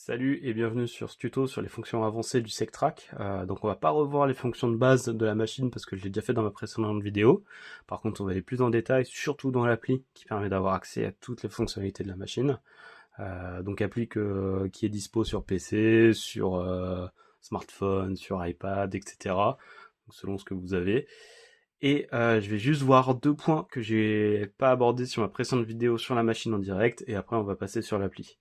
Salut et bienvenue sur ce tuto sur les fonctions avancées du SecTrack. Donc on va pas revoir les fonctions de base de la machine parce que je l'ai déjà fait dans ma précédente vidéo. Par contre on va aller plus en détail, surtout dans l'appli qui permet d'avoir accès à toutes les fonctionnalités de la machine. Donc appli qui est dispo sur PC, sur smartphone, sur iPad, etc. Donc selon ce que vous avez. Et je vais juste voir deux points que j'ai pas abordés sur ma précédente vidéo sur la machine en direct et après on va passer sur l'appli.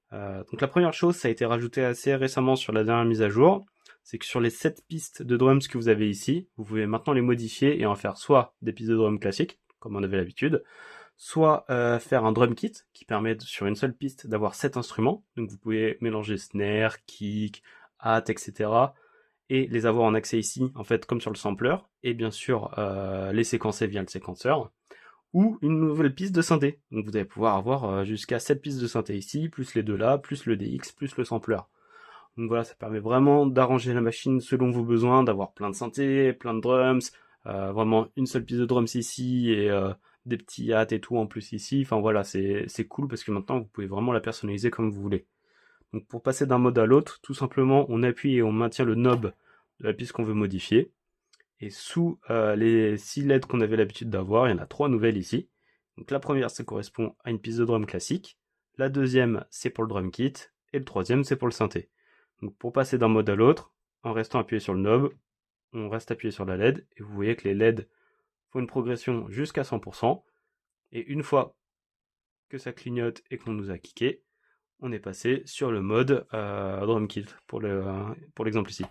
Donc la première chose, ça a été rajouté assez récemment sur la dernière mise à jour, c'est que sur les 7 pistes de drums que vous avez ici, vous pouvez maintenant les modifier et en faire soit des pistes de drum classiques, comme on avait l'habitude, soit faire un drum kit qui permet sur une seule piste d'avoir 7 instruments. Donc vous pouvez mélanger snare, kick, hat, etc. et les avoir en accès ici, en fait comme sur le sampler, et bien sûr les séquencer via le séquenceur ou une nouvelle piste de synthé. Donc vous allez pouvoir avoir jusqu'à 7 pistes de synthé ici, plus les deux là, plus le DX, plus le sampler. Donc voilà, ça permet vraiment d'arranger la machine selon vos besoins, d'avoir plein de synthés, plein de drums, vraiment une seule piste de drums ici et des petits hats et tout en plus ici. Enfin voilà, c'est cool parce que maintenant vous pouvez vraiment la personnaliser comme vous voulez. Donc pour passer d'un mode à l'autre, tout simplement on appuie et on maintient le knob de la piste qu'on veut modifier. Et sous les 6 LED qu'on avait l'habitude d'avoir, il y en a 3 nouvelles ici. Donc la première, ça correspond à une piste de drum classique. La deuxième, c'est pour le drum kit. Et le troisième, c'est pour le synthé. Donc pour passer d'un mode à l'autre, en restant appuyé sur le knob, on reste appuyé sur la LED. Et vous voyez que les LED font une progression jusqu'à 100%. Et une fois que ça clignote et qu'on nous a kické, on est passé sur le mode drum kit pour l'exemple ici.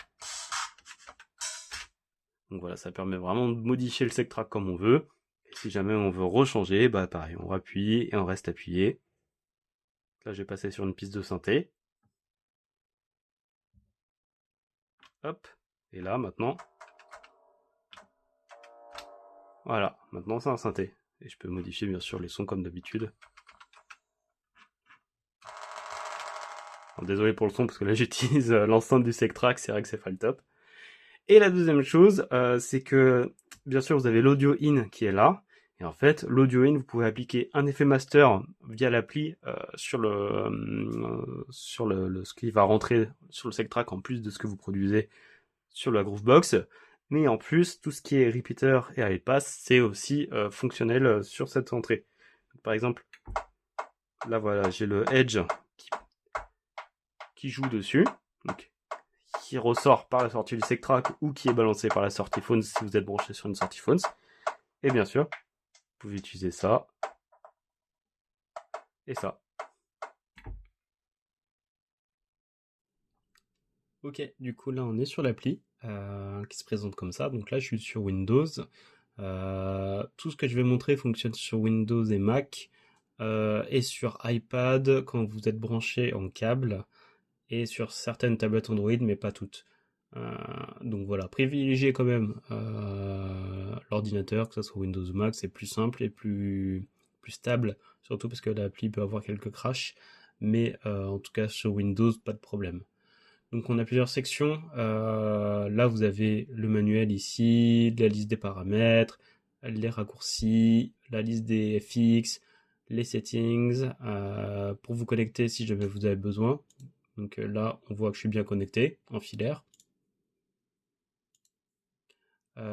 Donc voilà, ça permet vraiment de modifier le SecTrack comme on veut. Et si jamais on veut rechanger, bah pareil, on appuie et on reste appuyé. Là, j'ai passé sur une piste de synthé. Hop. Et là, maintenant, voilà, maintenant c'est un synthé. Et je peux modifier bien sûr les sons comme d'habitude. Désolé pour le son parce que là j'utilise l'enceinte du SecTrack, c'est vrai que c'est pas le top. Et la deuxième chose, c'est que bien sûr vous avez l'audio in qui est là. Et en fait, l'audio in, vous pouvez appliquer un effet master via l'appli sur ce qui va rentrer sur le SecTrack en plus de ce que vous produisez sur la Groovebox. Mais en plus, tout ce qui est repeater et high pass, c'est aussi fonctionnel sur cette entrée. Par exemple, là voilà, j'ai le Edge qui joue dessus. Donc, qui ressort par la sortie du SecTrack ou qui est balancé par la sortie Phones si vous êtes branché sur une sortie Phones. Et bien sûr, vous pouvez utiliser ça et ça. Ok, du coup là on est sur l'appli qui se présente comme ça. Donc là je suis sur Windows. Tout ce que je vais montrer fonctionne sur Windows et Mac et sur iPad quand vous êtes branché en câble et sur certaines tablettes Android mais pas toutes. Donc voilà, privilégiez quand même l'ordinateur, que ce soit Windows ou Mac, c'est plus simple et plus stable, surtout parce que l'appli peut avoir quelques crashs, mais en tout cas sur Windows, pas de problème. Donc on a plusieurs sections. Là vous avez le manuel ici, la liste des paramètres, les raccourcis, la liste des FX, les settings, pour vous connecter si jamais vous avez besoin. Donc là on voit que je suis bien connecté en filaire.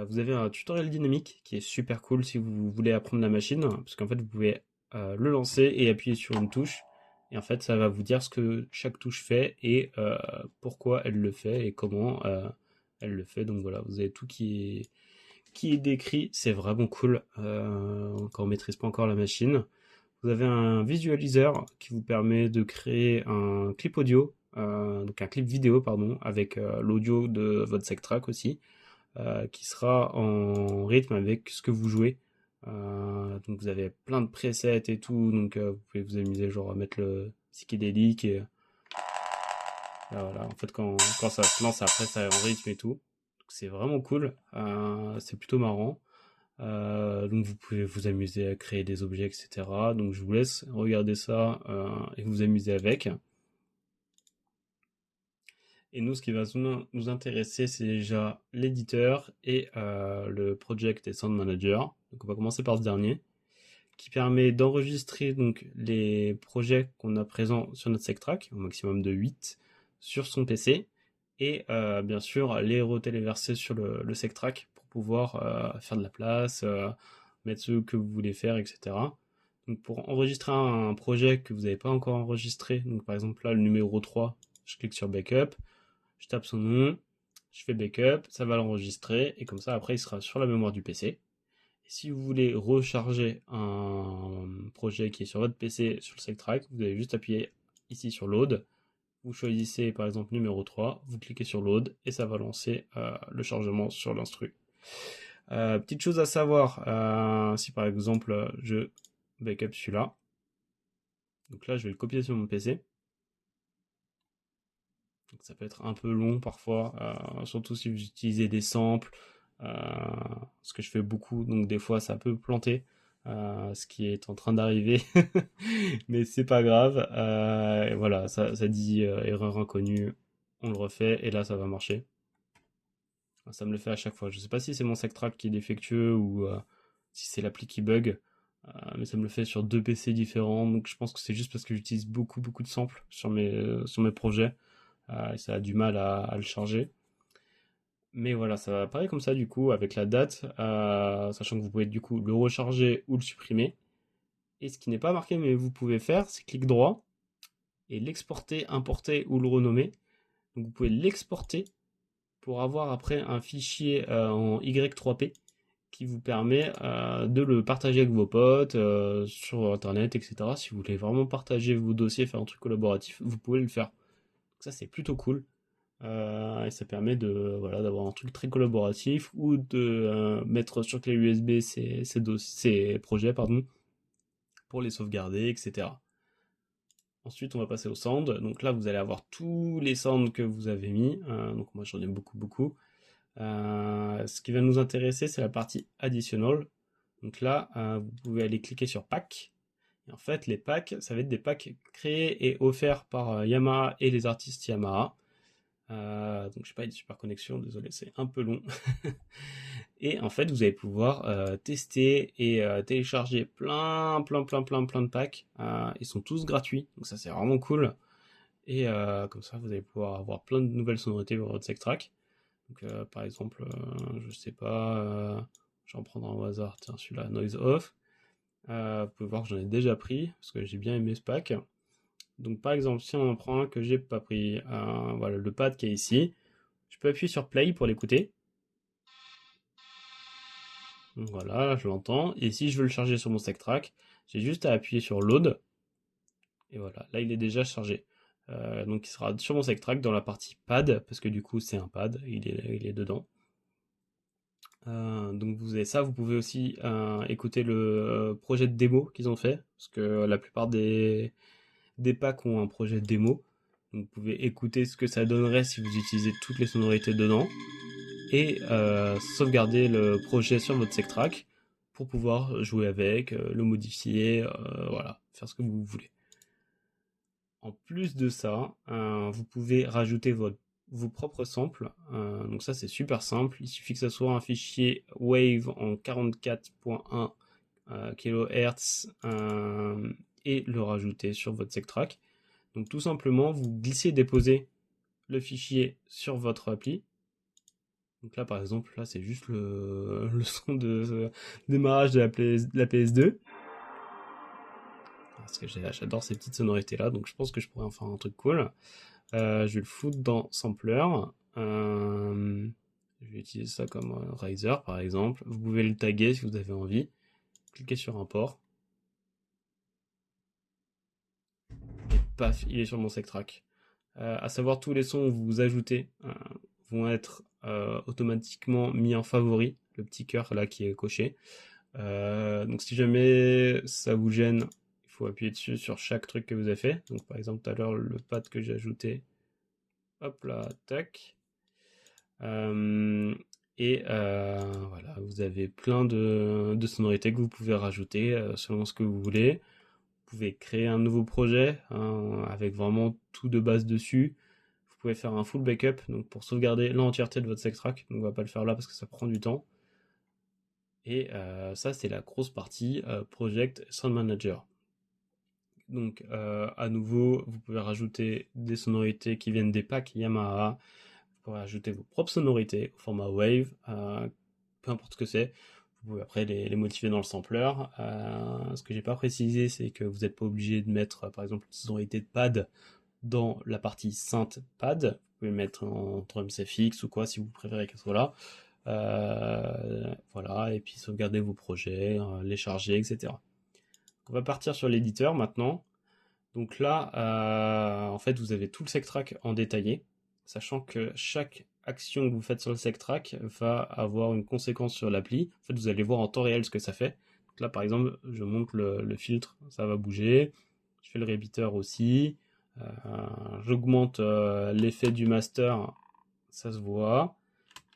Vous avez un tutoriel dynamique qui est super cool si vous voulez apprendre la machine, parce qu'en fait vous pouvez le lancer et appuyer sur une touche, et en fait ça va vous dire ce que chaque touche fait et pourquoi elle le fait et comment elle le fait. Donc voilà, vous avez tout qui est décrit, c'est vraiment cool quand on maîtrise pas encore la machine. Vous avez un visualiseur qui vous permet de créer un clip audio, donc un clip vidéo pardon, avec l'audio de votre SecTrack aussi qui sera en rythme avec ce que vous jouez. Donc vous avez plein de presets et tout, donc vous pouvez vous amuser genre à mettre le psychédélique et voilà, en fait quand ça se lance après ça est en rythme et tout. Donc c'est vraiment cool, c'est plutôt marrant. Donc vous pouvez vous amuser à créer des objets, etc. Donc je vous laisse regarder ça et vous amuser avec. Et nous, ce qui va nous intéresser, c'est déjà l'éditeur et le project et sound manager. Donc on va commencer par ce dernier, qui permet d'enregistrer donc les projets qu'on a présents sur notre SecTrack, au maximum de 8, sur son PC, et bien sûr les retéléverser sur le SecTrack pour pouvoir faire de la place, mettre ceux que vous voulez faire, etc. Donc pour enregistrer un projet que vous n'avez pas encore enregistré, donc par exemple là le numéro 3, je clique sur Backup, je tape son nom, je fais Backup, ça va l'enregistrer, et comme ça après il sera sur la mémoire du PC. Et si vous voulez recharger un projet qui est sur votre PC sur le SecTrack, vous allez juste appuyer ici sur Load, vous choisissez par exemple numéro 3, vous cliquez sur Load, et ça va lancer le chargement sur l'instru. Petite chose à savoir, si par exemple je backup celui-là, donc là je vais le copier sur mon PC. Donc ça peut être un peu long parfois, surtout si vous utilisez des samples, ce que je fais beaucoup, donc des fois ça peut planter, ce qui est en train d'arriver, mais c'est pas grave. Et voilà, ça dit erreur inconnue, on le refait et là ça va marcher. Ça me le fait à chaque fois. Je sais pas si c'est mon SecTrack qui est défectueux ou si c'est l'appli qui bug, mais ça me le fait sur 2 PC différents, donc je pense que c'est juste parce que j'utilise beaucoup de samples sur mes projets. Et ça a du mal à le charger. Mais voilà, ça va apparaître comme ça du coup avec la date, sachant que vous pouvez du coup le recharger ou le supprimer. Et ce qui n'est pas marqué mais vous pouvez faire, c'est clic droit et l'exporter, importer ou le renommer. Donc vous pouvez l'exporter pour avoir après un fichier en Y3P qui vous permet de le partager avec vos potes sur internet, etc. Si vous voulez vraiment partager vos dossiers, faire un truc collaboratif, vous pouvez le faire. Donc ça c'est plutôt cool. Et ça permet voilà, d'avoir un truc très collaboratif ou de mettre sur clé USB ces projets pour les sauvegarder, etc. Ensuite, on va passer au sound. Donc là, vous allez avoir tous les sounds que vous avez mis. Donc moi, j'en ai beaucoup. Ce qui va nous intéresser, c'est la partie additional. Donc là, vous pouvez aller cliquer sur Pack. Et en fait, les packs, ça va être des packs créés et offerts par Yamaha et les artistes Yamaha. Donc j'ai pas une super connexion, désolé, c'est un peu long. Et en fait, vous allez pouvoir tester et télécharger plein de packs. Ils sont tous gratuits, donc ça c'est vraiment cool. Et comme ça, vous allez pouvoir avoir plein de nouvelles sonorités pour votre SecTrack. Donc par exemple, je sais pas, je vais en prendre un au hasard. Tiens, celui-là, Noise Off. Vous pouvez voir que j'en ai déjà pris parce que j'ai bien aimé ce pack. Donc par exemple, si on en prend un que j'ai pas pris, voilà le pad qui est ici, je peux appuyer sur play pour l'écouter. Donc voilà, là, je l'entends. Et si je veux le charger sur mon SecTrack, j'ai juste à appuyer sur load. Et voilà, là il est déjà chargé. Donc il sera sur mon SecTrack dans la partie pad, parce que du coup c'est un pad, il est dedans. Donc vous avez ça, vous pouvez aussi écouter le projet de démo qu'ils ont fait, parce que la plupart des packs ont un projet de démo. Donc vous pouvez écouter ce que ça donnerait si vous utilisez toutes les sonorités dedans et sauvegarder le projet sur votre SecTrack pour pouvoir jouer avec, le modifier, voilà, faire ce que vous voulez. En plus de ça, vous pouvez rajouter vos propres samples. Donc ça c'est super simple, il suffit que ça soit un fichier Wave en 44.1 kHz et le rajouter sur votre SecTrack. Donc tout simplement, vous glissez et déposez le fichier sur votre appli. Donc là par exemple, là c'est juste le son de démarrage de la PS2. Parce que j'adore ces petites sonorités là, donc je pense que je pourrais en faire un truc cool. Je vais le foutre dans Sampler. Je vais utiliser ça comme Riser par exemple. Vous pouvez le taguer si vous avez envie. Cliquez sur import. Et paf, il est sur mon SecTrack. À savoir, tous les sons que vous ajoutez vont être automatiquement mis en favori. Le petit cœur là qui est coché. Donc si jamais ça vous gêne, il faut appuyer dessus sur chaque truc que vous avez fait. Donc par exemple tout à l'heure le pad que j'ai ajouté, hop là, tac. Et voilà, vous avez plein de sonorités que vous pouvez rajouter selon ce que vous voulez. Vous pouvez créer un nouveau projet avec vraiment tout de base dessus. Vous pouvez faire un full backup donc pour sauvegarder l'entièreté de votre SecTrack. Donc on va pas le faire là parce que ça prend du temps. Et ça, c'est la grosse partie Project Sound Manager. Donc, à nouveau, vous pouvez rajouter des sonorités qui viennent des packs Yamaha. Vous pouvez ajouter vos propres sonorités au format Wave, peu importe ce que c'est. Vous pouvez après les modifier dans le sampler. Ce que j'ai pas précisé, c'est que vous n'êtes pas obligé de mettre, par exemple, une sonorité de pad dans la partie synth pad. Vous pouvez le mettre en drums FX ou quoi, si vous préférez qu'elle soit là. Voilà, et puis sauvegarder vos projets, les charger, etc. On va partir sur l'éditeur maintenant. Donc là, en fait, vous avez tout le SecTrack en détaillé, sachant que chaque action que vous faites sur le SecTrack va avoir une conséquence sur l'appli. En fait, vous allez voir en temps réel ce que ça fait. Donc là, par exemple, je monte le filtre, ça va bouger. Je fais le rébiteur aussi. J'augmente l'effet du master, ça se voit.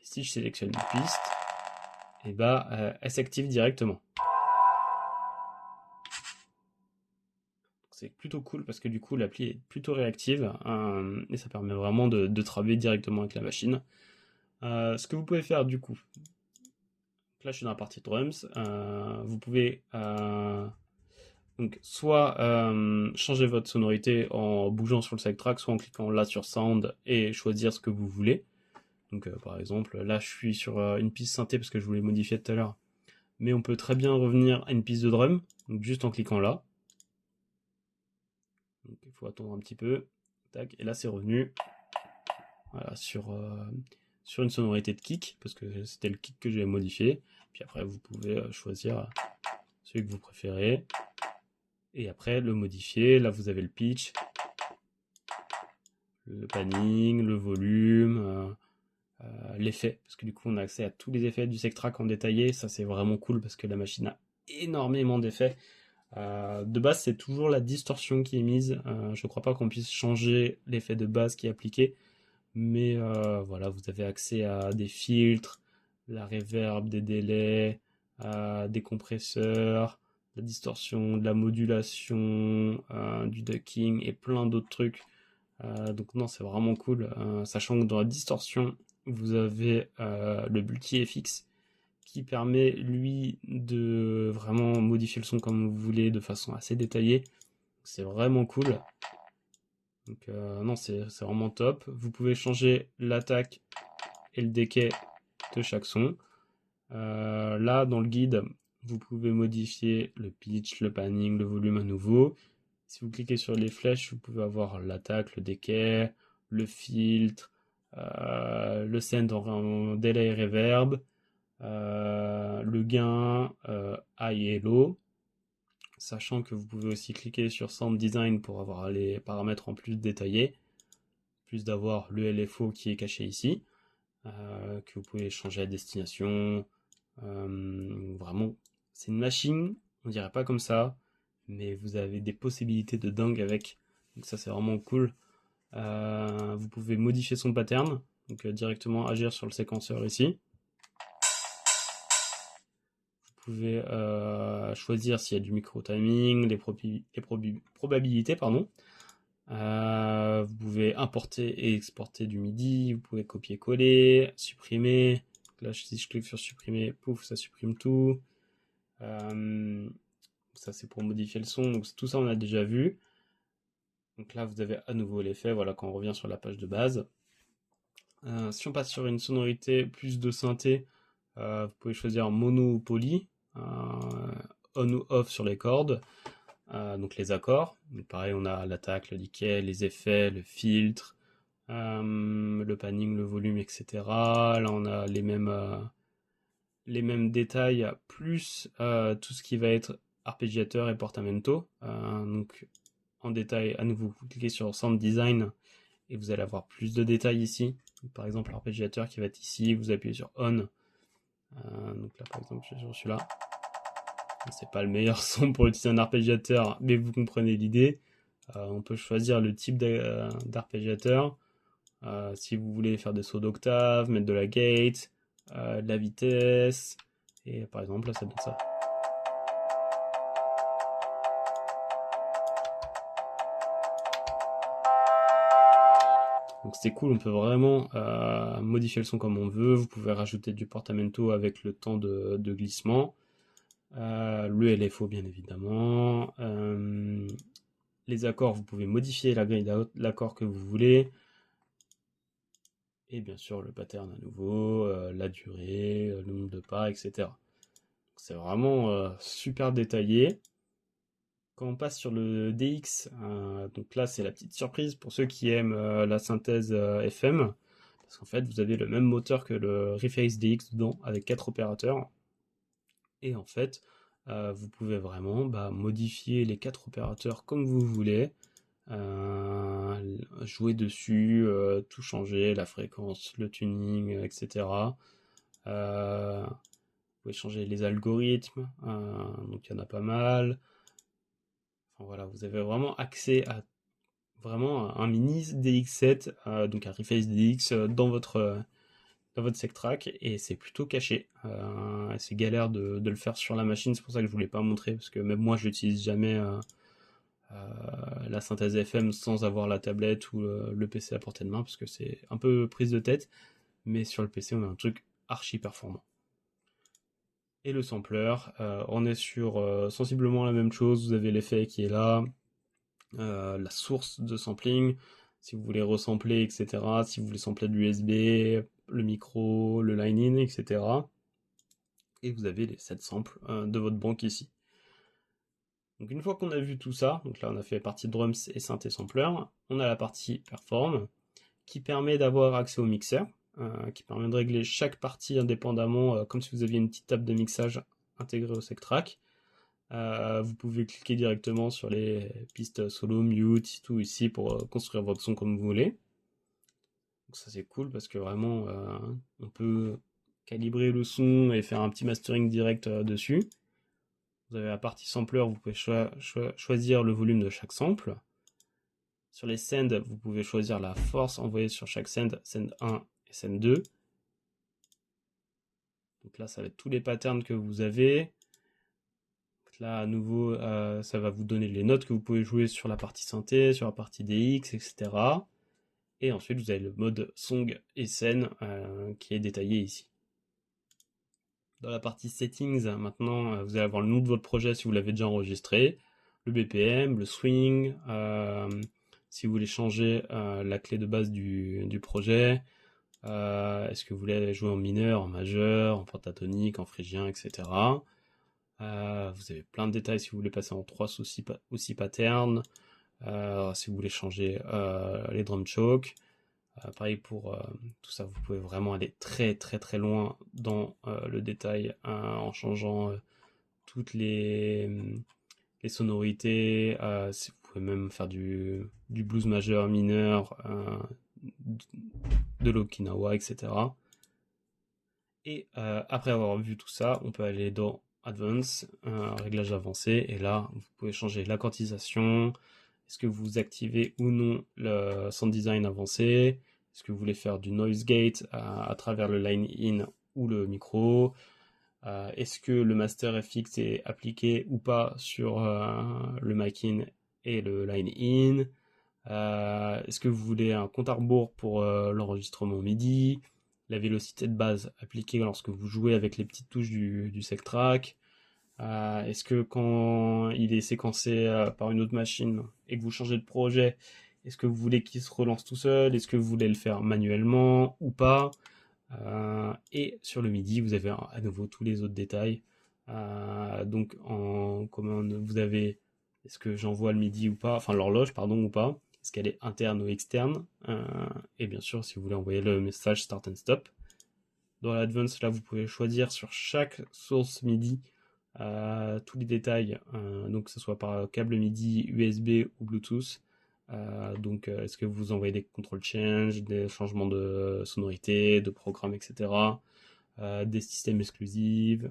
Et si je sélectionne une piste, et bah, elle s'active directement. C'est plutôt cool parce que du coup l'appli est plutôt réactive et ça permet vraiment de travailler directement avec la machine. Ce que vous pouvez faire du coup, là je suis dans la partie drums, vous pouvez donc soit changer votre sonorité en bougeant sur le SecTrack, soit en cliquant là sur Sound et choisir ce que vous voulez. Donc par exemple là je suis sur une piste synthé parce que je voulais modifier tout à l'heure, mais on peut très bien revenir à une piste de drum, donc juste en cliquant là. Donc il faut attendre un petit peu. Tac, et là c'est revenu. Voilà, sur une sonorité de kick, parce que c'était le kick que j'avais modifié. Puis après, vous pouvez choisir celui que vous préférez. Et après, le modifier. Là, vous avez le pitch, le panning, le volume, l'effet. Parce que du coup, on a accès à tous les effets du SecTrack en détaillé. Ça, c'est vraiment cool parce que la machine a énormément d'effets. De base, c'est toujours la distorsion qui est mise. Je ne crois pas qu'on puisse changer l'effet de base qui est appliqué. Mais voilà, vous avez accès à des filtres, la reverb, des délais, des compresseurs, de la distorsion, de la modulation, du ducking et plein d'autres trucs. Donc non, c'est vraiment cool. Sachant que dans la distorsion, vous avez le multi-FX qui permet, lui, de vraiment modifier le son comme vous voulez de façon assez détaillée. C'est vraiment cool. Donc non, c'est vraiment top. Vous pouvez changer l'attaque et le decay de chaque son. Là, dans le guide, vous pouvez modifier le pitch, le panning, le volume à nouveau. Si vous cliquez sur les flèches, vous pouvez avoir l'attaque, le decay, le filtre, le send en delay et reverb, le gain, high et low. Sachant que vous pouvez aussi cliquer sur Sound Design pour avoir les paramètres en plus détaillés, plus d'avoir le LFO qui est caché ici, que vous pouvez changer à destination. Vraiment, c'est une machine, on dirait pas comme ça, mais vous avez des possibilités de dingue avec. Donc ça c'est vraiment cool. Vous pouvez modifier son pattern, donc directement agir sur le séquenceur ici. Vous pouvez choisir s'il y a du micro-timing, les probabilités, pardon. Vous pouvez importer et exporter du MIDI, vous pouvez copier-coller, supprimer. Là, si je clique sur supprimer, pouf, ça supprime tout. Ça, c'est pour modifier le son. Donc, tout ça, on a déjà vu. Donc là, vous avez à nouveau l'effet, voilà, quand on revient sur la page de base. Si on passe sur une sonorité plus de synthé, vous pouvez choisir mono ou poly, on ou off sur les cordes. Donc les accords, donc pareil on a l'attaque, le decay, les effets, le filtre, le panning, le volume, etc. Là on a les mêmes détails, plus tout ce qui va être arpégiateur et portamento. Donc en détail, à nouveau, vous cliquez sur Sound Design et vous allez avoir plus de détails ici. Donc, par exemple l'arpégiateur qui va être ici, vous appuyez sur On. Donc là par exemple je suis sur celui-là. C'est pas le meilleur son pour utiliser un arpégiateur, mais vous comprenez l'idée. On peut choisir le type d'arpégiateur. Si vous voulez faire des sauts d'octave, mettre de la gate, de la vitesse. Et par exemple, là, ça donne ça. Donc c'est cool, on peut vraiment modifier le son comme on veut. Vous pouvez rajouter du portamento avec le temps de glissement. Le LFO bien évidemment. Les accords, vous pouvez modifier la grille l'accord que vous voulez. Et bien sûr le pattern à nouveau, la durée, le nombre de pas, etc. C'est vraiment super détaillé. Quand on passe sur le DX, donc là c'est la petite surprise pour ceux qui aiment la synthèse FM, parce qu'en fait vous avez le même moteur que le Reface DX dedans, avec 4 opérateurs, et en fait vous pouvez vraiment modifier les 4 opérateurs comme vous voulez, jouer dessus, tout changer, la fréquence, le tuning, etc. Vous pouvez changer les algorithmes, donc il y en a pas mal. Enfin, voilà, vous avez vraiment accès à vraiment un mini DX7, donc un Reface DX dans votre Sectrack, et c'est plutôt caché. C'est galère de le faire sur la machine, c'est pour ça que je voulais pas montrer, parce que même moi je n'utilise jamais la synthèse FM sans avoir la tablette ou le PC à portée de main, parce que c'est un peu prise de tête, mais sur le PC on a un truc archi performant. Et le sampler, on est sur sensiblement la même chose, vous avez l'effet qui est là, la source de sampling, si vous voulez resampler, etc. Si vous voulez sampler de l'USB, le micro, le line-in, etc. Et vous avez les 7 samples de votre banque ici. Donc une fois qu'on a vu tout ça, donc là on a fait partie drums et synthé sampler, on a la partie perform qui permet d'avoir accès au mixeur, qui permet de régler chaque partie indépendamment, comme si vous aviez une petite table de mixage intégrée au Sectrack. Vous pouvez cliquer directement sur les pistes solo, mute, tout ici pour construire votre son comme vous voulez. Donc ça c'est cool parce que vraiment on peut calibrer le son et faire un petit mastering direct dessus. Vous avez la partie sampler, vous pouvez choisir le volume de chaque sample. Sur les send, vous pouvez choisir la force envoyée sur chaque send, send 1 et send 2. Donc là ça va être tous les patterns que vous avez. Là, à nouveau, ça va vous donner les notes que vous pouvez jouer sur la partie synthé, sur la partie DX, etc. Et ensuite, vous avez le mode song et scène qui est détaillé ici. Dans la partie settings, maintenant, vous allez avoir le nom de votre projet si vous l'avez déjà enregistré, le BPM, le swing, si vous voulez changer la clé de base du projet, est-ce que vous voulez jouer en mineur, en majeur, en pentatonique, en phrygien, etc. Vous avez plein de détails si vous voulez passer en 3 aussi patterns, si vous voulez changer les drum choke. Pareil pour tout ça, vous pouvez vraiment aller très très très loin dans le détail en changeant toutes les sonorités. Vous pouvez même faire du blues majeur, mineur, de l'Okinawa, etc. Et après avoir vu tout ça, on peut aller dans Advanced, réglage avancé, et là vous pouvez changer la quantisation. Est-ce que vous activez ou non le sound design avancé? Est-ce que vous voulez faire du noise gate à travers le line in ou le micro? Est-ce que le master FX est appliqué ou pas sur le mic in et le line in? Est-ce que vous voulez un compte à rebours pour l'enregistrement MIDI? La vélocité de base appliquée lorsque vous jouez avec les petites touches du Sectrack? Est-ce que quand il est séquencé par une autre machine et que vous changez de projet, est-ce que vous voulez qu'il se relance tout seul? Est-ce que vous voulez le faire manuellement ou pas? Et sur le MIDI, vous avez à nouveau tous les autres détails. Donc en commande, vous avez est-ce que j'envoie le MIDI ou pas, enfin l'horloge, pardon, ou pas? Est-ce qu'elle est interne ou externe? Et bien sûr, si vous voulez envoyer le message start and stop. Dans l'Advanced, là, vous pouvez choisir sur chaque source MIDI tous les détails, donc que ce soit par câble MIDI, USB ou Bluetooth. Donc est-ce que vous envoyez des control change, des changements de sonorité, de programme, etc. Des systèmes exclusifs,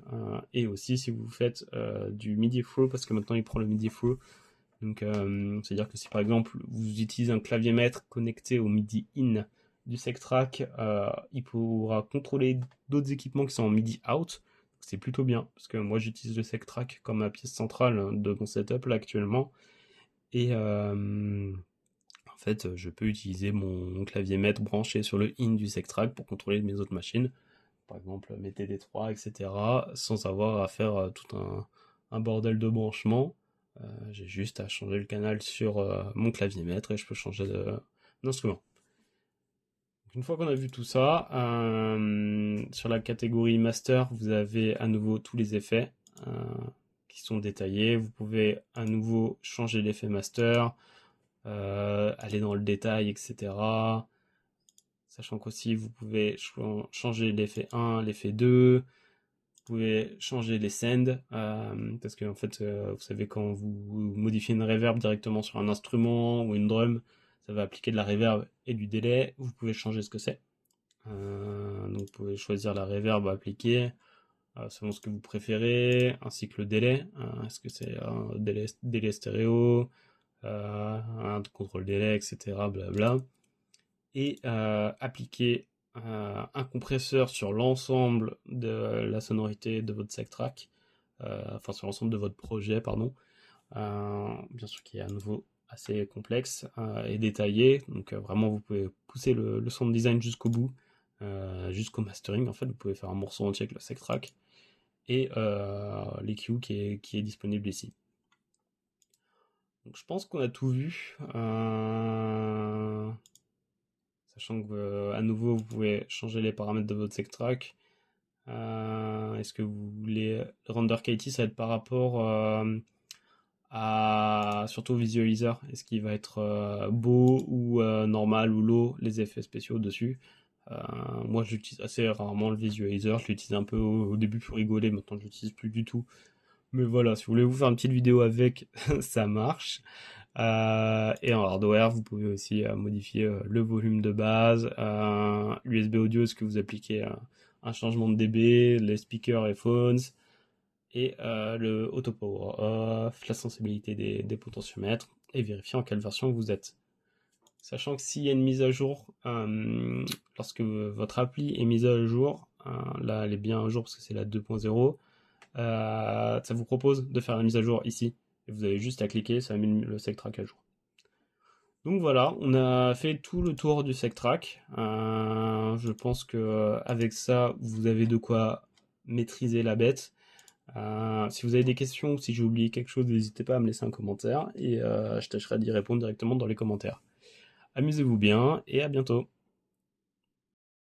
et aussi si vous faites du MIDI through, parce que maintenant il prend le MIDI through. Donc c'est-à-dire que si par exemple vous utilisez un clavier maître connecté au MIDI in du Sectrack, il pourra contrôler d'autres équipements qui sont en MIDI out. C'est plutôt bien, parce que moi j'utilise le Sectrack comme ma pièce centrale de mon setup là actuellement. Et En fait, je peux utiliser mon clavier maître branché sur le in du SecTrack pour contrôler mes autres machines, par exemple mes TD3, etc., sans avoir à faire tout un bordel de branchement. J'ai juste à changer le canal sur mon clavier maître et je peux changer d'instrument. Une fois qu'on a vu tout ça, sur la catégorie master, vous avez à nouveau tous les effets euh, qui sont détaillés. Vous pouvez à nouveau changer l'effet master, aller dans le détail, etc. Sachant qu'aussi vous pouvez changer l'effet 1, l'effet 2. Vous pouvez changer les sends, parce que en fait, vous savez, quand vous modifiez une reverb directement sur un instrument ou une drum, ça va appliquer de la reverb et du délai. Vous pouvez changer ce que c'est. Donc vous pouvez choisir la reverb à appliquer selon ce que vous préférez, ainsi que le délai. Est-ce que c'est un délai stéréo, un contrôle délai, etc. Blabla. Et appliquer un compresseur sur l'ensemble de la sonorité de votre SecTrack, enfin sur l'ensemble de votre projet, pardon. Bien sûr qui est à nouveau assez complexe et détaillé, donc vraiment vous pouvez pousser le sound design jusqu'au bout, jusqu'au mastering. En fait, vous pouvez faire un morceau entier avec le SecTrack et l'EQ qui est disponible ici. Donc je pense qu'on a tout vu. Sachant que à nouveau vous pouvez changer les paramètres de votre SecTrack. Est-ce que vous voulez le render quality, ça va être par rapport à surtout au visualizer, est-ce qu'il va être beau ou normal ou low, les effets spéciaux dessus. Moi j'utilise assez rarement le visualizer, je l'utilise un peu au début pour rigoler, maintenant je l'utilise plus du tout. Mais voilà, si vous voulez vous faire une petite vidéo avec, ça marche. Et en hardware, vous pouvez aussi modifier le volume de base, l'USB audio, est-ce que vous appliquez un changement de dB, les speakers et phones, et le auto power off, la sensibilité des potentiomètres, et vérifier en quelle version vous êtes. Sachant que s'il y a une mise à jour, lorsque votre appli est mise à jour, là elle est bien à jour parce que c'est la 2.0, ça vous propose de faire la mise à jour ici. Et vous avez juste à cliquer, ça met le SecTrack à jour. Donc voilà, on a fait tout le tour du SecTrack. Je pense que avec ça, vous avez de quoi maîtriser la bête. Si vous avez des questions ou si j'ai oublié quelque chose, n'hésitez pas à me laisser un commentaire et je tâcherai d'y répondre directement dans les commentaires. Amusez-vous bien et à bientôt.